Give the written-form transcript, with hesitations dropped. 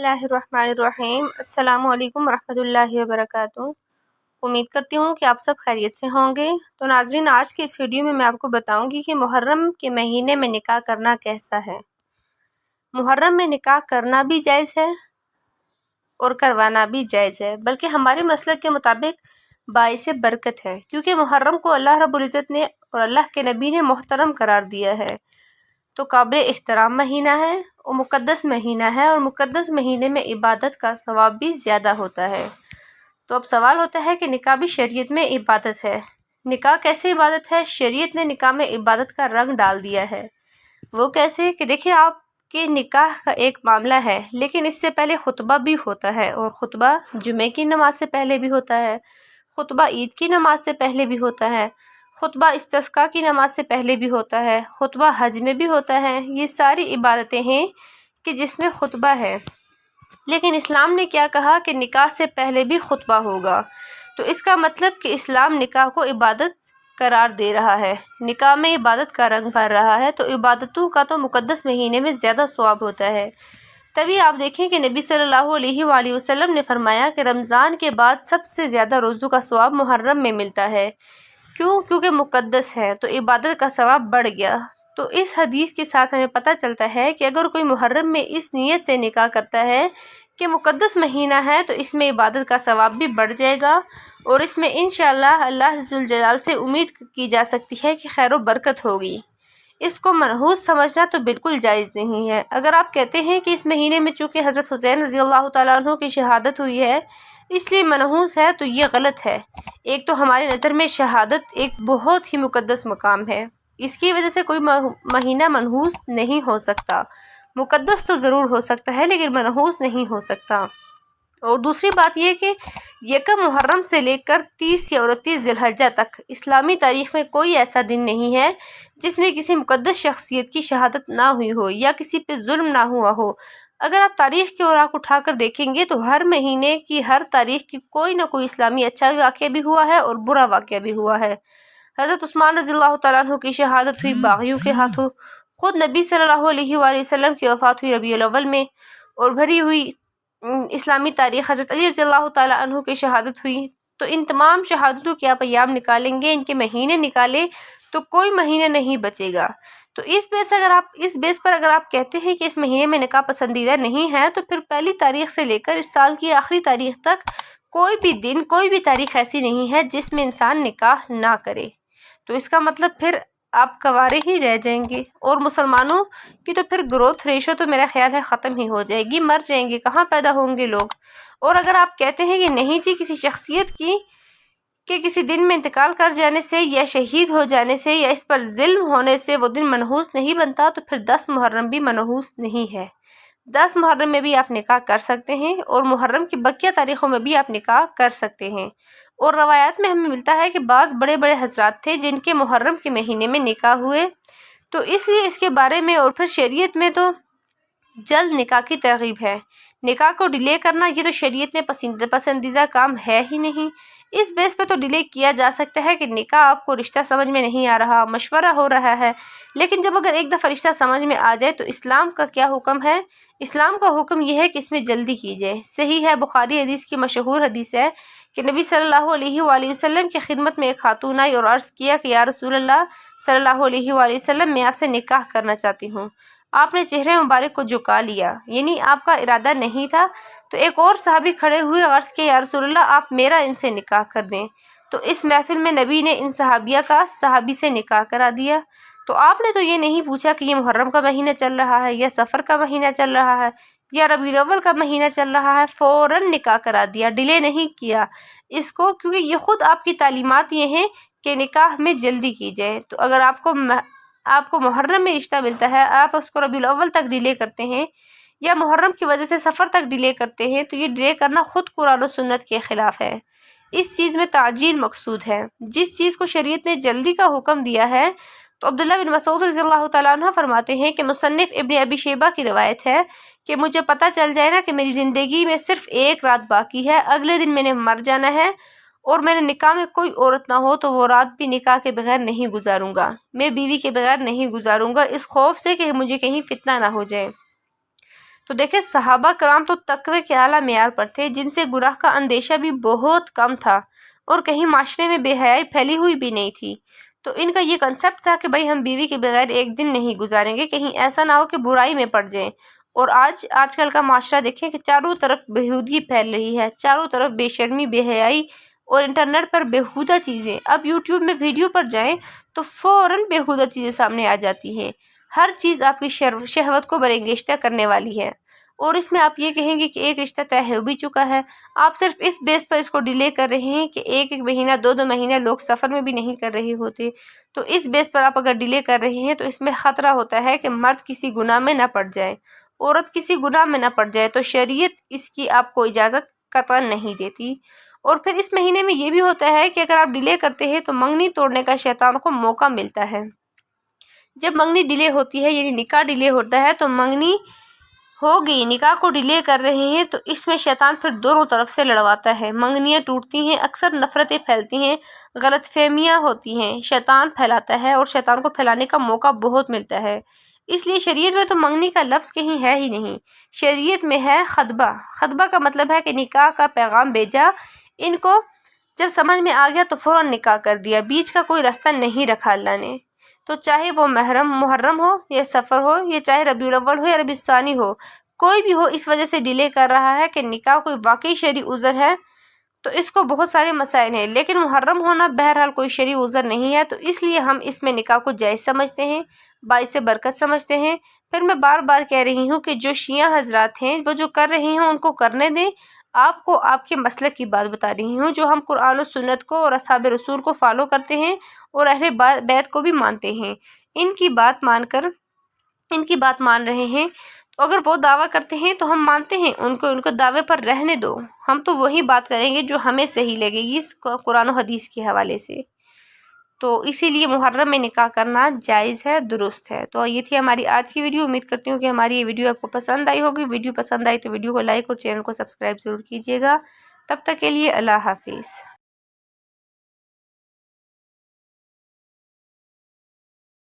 اللہ الرحمن الرحیم۔ السلام علیکم ورحمۃ اللہ وبرکاتہ۔ امید کرتی ہوں کہ آپ سب خیریت سے ہوں گے۔ تو ناظرین، آج کی اس ویڈیو میں آپ کو بتاؤں گی کہ محرم کے مہینے میں نکاح کرنا کیسا ہے۔ محرم میں نکاح کرنا بھی جائز ہے اور کروانا بھی جائز ہے، بلکہ ہمارے مسلک کے مطابق باعث برکت ہے، کیونکہ محرم کو اللہ رب العزت نے اور اللہ کے نبی نے محترم قرار دیا ہے، تو قابل احترام مہینہ ہے اور مقدس مہینہ ہے، اور مقدس مہینے میں عبادت کا ثواب بھی زیادہ ہوتا ہے۔ تو اب سوال ہوتا ہے کہ نکاح بھی شریعت میں عبادت ہے۔ نکاح کیسے عبادت ہے؟ شریعت نے نکاح میں عبادت کا رنگ ڈال دیا ہے۔ وہ کیسے کہ دیکھیں، آپ کے نکاح کا ایک معاملہ ہے، لیکن اس سے پہلے خطبہ بھی ہوتا ہے، اور خطبہ جمعے کی نماز سے پہلے بھی ہوتا ہے، خطبہ عید کی نماز سے پہلے بھی ہوتا ہے، خطبہ استسقاء کی نماز سے پہلے بھی ہوتا ہے، خطبہ حج میں بھی ہوتا ہے۔ یہ ساری عبادتیں ہیں کہ جس میں خطبہ ہے، لیکن اسلام نے کیا کہا کہ نکاح سے پہلے بھی خطبہ ہوگا۔ تو اس کا مطلب کہ اسلام نکاح کو عبادت قرار دے رہا ہے، نکاح میں عبادت کا رنگ بھر رہا ہے، تو عبادتوں کا تو مقدس مہینے میں زیادہ ثواب ہوتا ہے۔ تبھی آپ دیکھیں کہ نبی صلی اللہ علیہ وآلہ وسلم نے فرمایا کہ رمضان کے بعد سب سے زیادہ روزوں کا ثواب محرم میں ملتا ہے۔ کیوں؟ کیونکہ مقدس ہے، تو عبادت کا ثواب بڑھ گیا۔ تو اس حدیث کے ساتھ ہمیں پتہ چلتا ہے کہ اگر کوئی محرم میں اس نیت سے نکاح کرتا ہے کہ مقدس مہینہ ہے، تو اس میں عبادت کا ثواب بھی بڑھ جائے گا، اور اس میں انشاءاللہ اللہ ذوالجلال سے امید کی جا سکتی ہے کہ خیر و برکت ہوگی۔ اس کو منحوس سمجھنا تو بالکل جائز نہیں ہے۔ اگر آپ کہتے ہیں کہ اس مہینے میں چونکہ حضرت حسین رضی اللہ تعالیٰ عنہ کی شہادت ہوئی ہے اس لیے منحوس ہے، تو یہ غلط ہے۔ ایک تو ہماری نظر میں شہادت ایک بہت ہی مقدس مقام ہے، اس کی وجہ سے کوئی مہینہ منحوس نہیں ہو سکتا۔ مقدس تو ضرور ہو سکتا ہے، لیکن منحوس نہیں ہو سکتا۔ اور دوسری بات یہ کہ یکم محرم سے لے کر 30 یا 29 ذی الحجہ تک اسلامی تاریخ میں کوئی ایسا دن نہیں ہے جس میں کسی مقدس شخصیت کی شہادت نہ ہوئی ہو یا کسی پہ ظلم نہ ہوا ہو۔ اگر آپ تاریخ کے اوراق اٹھا کر دیکھیں گے تو ہر مہینے کی ہر تاریخ کی کوئی نہ کوئی اسلامی اچھا واقعہ بھی ہوا ہے اور برا واقعہ بھی ہوا ہے۔ حضرت عثمان رضی اللہ تعالیٰ عنہ کی شہادت ہوئی باغیوں کے ہاتھوں، خود نبی صلی اللہ علیہ وآلہ وسلم کی وفات ہوئی ربیع الاول میں، اور بھری ہوئی اسلامی تاریخ حضرت علی رضی اللہ تعالیٰ عنہ کی شہادت ہوئی۔ تو ان تمام شہادتوں کے آپ ایام نکالیں گے، ان کے مہینے نکالیں، تو کوئی مہینہ نہیں بچے گا۔ تو اس بیس پر اگر آپ کہتے ہیں کہ اس مہینے میں نکاح پسندیدہ نہیں ہے، تو پھر پہلی تاریخ سے لے کر اس سال کی آخری تاریخ تک کوئی بھی دن، کوئی بھی تاریخ ایسی نہیں ہے جس میں انسان نکاح نہ کرے۔ تو اس کا مطلب پھر آپ کوارے ہی رہ جائیں گے، اور مسلمانوں کی تو پھر گروتھ ریشو تو میرا خیال ہے ختم ہی ہو جائے گی، مر جائیں گے، کہاں پیدا ہوں گے لوگ۔ اور اگر آپ کہتے ہیں کہ نہیں جی، کسی شخصیت کی کہ کسی دن میں انتقال کر جانے سے یا شہید ہو جانے سے یا اس پر ظلم ہونے سے وہ دن منحوس نہیں بنتا، تو پھر 10 محرم بھی منحوس نہیں ہے۔ 10 محرم میں بھی آپ نکاح کر سکتے ہیں، اور محرم کی بقیہ تاریخوں میں بھی آپ نکاح کر سکتے ہیں۔ اور روایات میں ہمیں ملتا ہے کہ بعض بڑے بڑے حضرات تھے جن کے محرم کے مہینے میں نکاح ہوئے، تو اس لیے اس کے بارے میں اور پھر شریعت میں تو جلد نکاح کی ترغیب ہے۔ نکاح کو ڈیلے کرنا یہ تو شریعت نے پسندیدہ کام ہے ہی نہیں۔ اس بیس پہ تو ڈیلے کیا جا سکتا ہے کہ نکاح آپ کو رشتہ سمجھ میں نہیں آ رہا، مشورہ ہو رہا ہے، لیکن جب اگر ایک دفعہ رشتہ سمجھ میں آ جائے تو اسلام کا کیا حکم ہے؟ اسلام کا حکم یہ ہے کہ اس میں جلدی کی جائے۔ صحیح ہے، بخاری حدیث کی مشہور حدیث ہے کہ نبی صلی اللہ علیہ وآلہ وسلم کی خدمت میں ایک خاتون آئی اور عرض کیا کہ یا رسول اللہ صلی اللہ علیہ وآلہ وسلم، میں آپ سے نکاح کرنا چاہتی ہوں۔ آپ نے چہرے مبارک کو جھکا لیا، یعنی آپ کا ارادہ نہیں تھا۔ تو ایک اور صحابی کھڑے ہوئے، عرض کیا یا رسول اللہ، آپ میرا ان سے نکاح کر دیں۔ تو اس محفل میں نبی نے ان صحابیہ کا صحابی سے نکاح کرا دیا۔ تو آپ نے تو یہ نہیں پوچھا کہ یہ محرم کا مہینہ چل رہا ہے یا سفر کا مہینہ چل رہا ہے یا ربیع الاول کا مہینہ چل رہا ہے، فوراً نکاح کرا دیا، ڈیلے نہیں کیا اس کو، کیونکہ یہ خود آپ کی تعلیمات یہ ہیں کہ نکاح میں جلدی کی جائے۔ تو اگر آپ کو محرم میں رشتہ ملتا ہے، آپ اس کو ربیع الاول تک ڈیلے کرتے ہیں یا محرم کی وجہ سے سفر تک ڈیلے کرتے ہیں، تو یہ ڈیلے کرنا خود قرآن و سنت کے خلاف ہے۔ اس چیز میں تعجیل مقصود ہے۔ جس چیز کو شریعت نے جلدی کا حکم دیا ہے، تو عبداللہ بن مسعود رضی اللہ تعالیٰ عنہ فرماتے ہیں کہ مصنف ابن ابی شیبہ کی روایت ہے کہ مجھے پتہ چل جائے نا کہ میری زندگی میں صرف ایک رات باقی ہے، اگلے دن میں نے مر جانا ہے، اور میرے نکاح میں کوئی عورت نہ ہو، تو وہ رات بھی نکاح کے بغیر نہیں گزاروں گا، میں بیوی کے بغیر نہیں گزاروں گا، اس خوف سے کہ مجھے کہیں فتنہ نہ ہو جائے۔ تو دیکھیں صحابہ کرام تو تقوی کے اعلیٰ معیار پر تھے، جن سے گناہ کا اندیشہ بھی بہت کم تھا اور کہیں معاشرے میں بے حیائی پھیلی ہوئی بھی نہیں تھی۔ تو ان کا یہ کنسیپٹ تھا کہ بھائی ہم بیوی کے بغیر ایک دن نہیں گزاریں گے، کہیں ایسا نہ ہو کہ برائی میں پڑ جائیں۔ اور آج کل کا معاشرہ دیکھیں کہ چاروں طرف بےہودگی پھیل رہی ہے، چاروں طرف بے شرمی، بے حیائی اور انٹرنیٹ پر بےہودہ چیزیں۔ اب یوٹیوب میں ویڈیو پر جائیں تو فوراً بےہودہ چیزیں سامنے آ جاتی ہیں، ہر چیز آپ کی شہوت کو برانگیختہ کرنے والی ہے، اور اس میں آپ یہ کہیں گے کہ ایک رشتہ طے ہو بھی چکا ہے، آپ صرف اس بیس پر اس کو ڈیلے کر رہے ہیں کہ ایک مہینہ، دو مہینہ لوگ سفر میں بھی نہیں کر رہے ہوتے، تو اس بیس پر آپ اگر ڈیلے کر رہے ہیں تو اس میں خطرہ ہوتا ہے کہ مرد کسی گناہ میں نہ پڑ جائے، عورت کسی گناہ میں نہ پڑ جائے، تو شریعت اس کی آپ کو اجازت قطعاً نہیں دیتی۔ اور پھر اس مہینے میں یہ بھی ہوتا ہے کہ اگر آپ ڈیلے کرتے ہیں تو منگنی توڑنے کا شیطان کو موقع ملتا ہے۔ جب منگنی ڈیلے ہوتی ہے یعنی نکاح ڈیلے ہوتا ہے تو منگنی ہو گئی، نکاح کو ڈیلے کر رہے ہیں، تو اس میں شیطان پھر دونوں طرف سے لڑواتا ہے، منگنیاں ٹوٹتی ہیں، اکثر نفرتیں پھیلتی ہیں، غلط فہمیاں ہوتی ہیں، شیطان پھیلاتا ہے اور شیطان کو پھیلانے کا موقع بہت ملتا ہے۔ اس لیے شریعت میں تو منگنی کا لفظ کہیں ہے ہی نہیں، شریعت میں ہے خطبہ۔ خطبہ کا مطلب ہے کہ نکاح کا پیغام بھیجا، ان کو جب سمجھ میں آ گیا تو فوراً نکاح کر دیا، بیچ کا کوئی راستہ نہیں رکھا اللہ نے۔ تو چاہے وہ محرم ہو یا سفر ہو، یا چاہے ربیع الاول ہو یا ربیع الثانی ہو، کوئی بھی ہو، اس وجہ سے ڈیلے کر رہا ہے کہ نکاح کوئی واقعی شرعی عذر ہے تو اس کو بہت سارے مسائل ہیں، لیکن محرم ہونا بہرحال کوئی شرعی عذر نہیں ہے، تو اس لیے ہم اس میں نکاح کو جائز سمجھتے ہیں، باعث برکت سمجھتے ہیں۔ پھر میں بار بار کہہ رہی ہوں کہ جو شیعہ حضرات ہیں وہ جو کر رہے ہیں ان کو کرنے دیں، آپ کو آپ کے مسلک کی بات بتا رہی ہوں، جو ہم قرآن و سنت کو اور اصحاب رسول کو فالو کرتے ہیں اور اہل بیت کو بھی مانتے ہیں، ان کی بات مان رہے ہیں، تو اگر وہ دعویٰ کرتے ہیں تو ہم مانتے ہیں ان کو دعوے پر رہنے دو، ہم تو وہی بات کریں گے جو ہمیں صحیح لگے گی اس قرآن و حدیث کے حوالے سے۔ تو اسی لیے محرم میں نکاح کرنا جائز ہے، درست ہے۔ تو یہ تھی ہماری آج کی ویڈیو، امید کرتی ہوں کہ ہماری یہ ویڈیو آپ کو پسند آئی ہوگی۔ ویڈیو پسند آئی تو ویڈیو کو لائک اور چینل کو سبسکرائب ضرور کیجیے گا۔ تب تک کے لیے اللہ حافظ۔